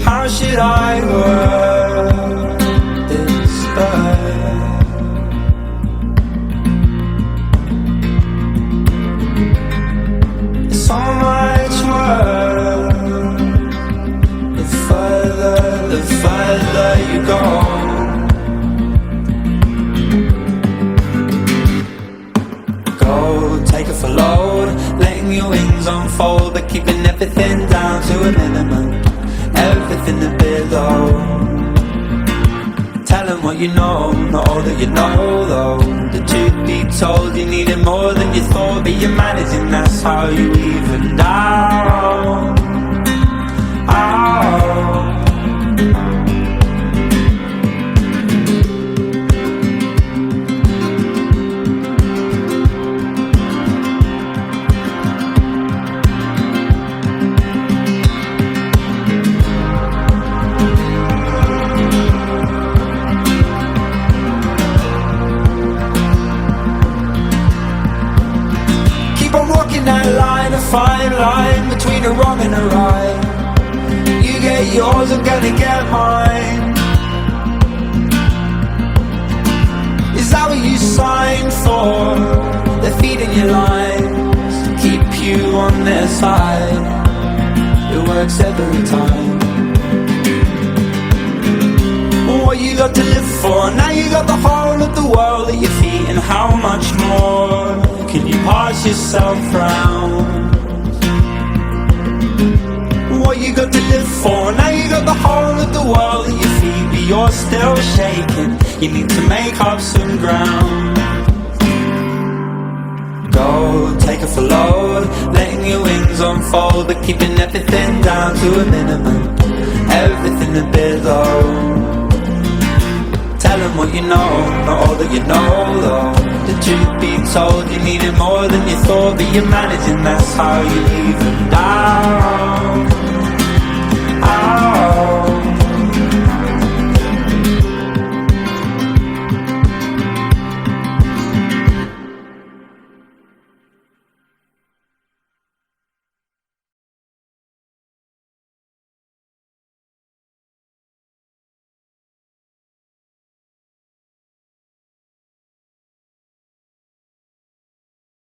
How should I word this better? It's so much worse the further you go. Go, take it for load, letting your wings unfold, but keeping everything down to a minimum. Everything a bit low. Tell them what you know, not all that you know though. The truth be told, you needed more than you thought, but you're managing, that's how you evened out. That line, a fine line between a wrong and a right. You get yours, I'm gonna get mine. Is that what you signed for? They're feeding you lines to keep you on their side. It works every time. What you got to live for? Now you got the whole of the world at your feet, and how much more can you pass yourself round? What you got to live for? Now you got the whole of the world at your feet, but you're still shaking. You need to make up some ground. Go, take it for load, letting your wings unfold, but keeping everything down to a minimum. Everything a bit low. Tell them what you know, not all that you know though. The truth be told, you needed more than you thought, but you're managing, that's how you even die.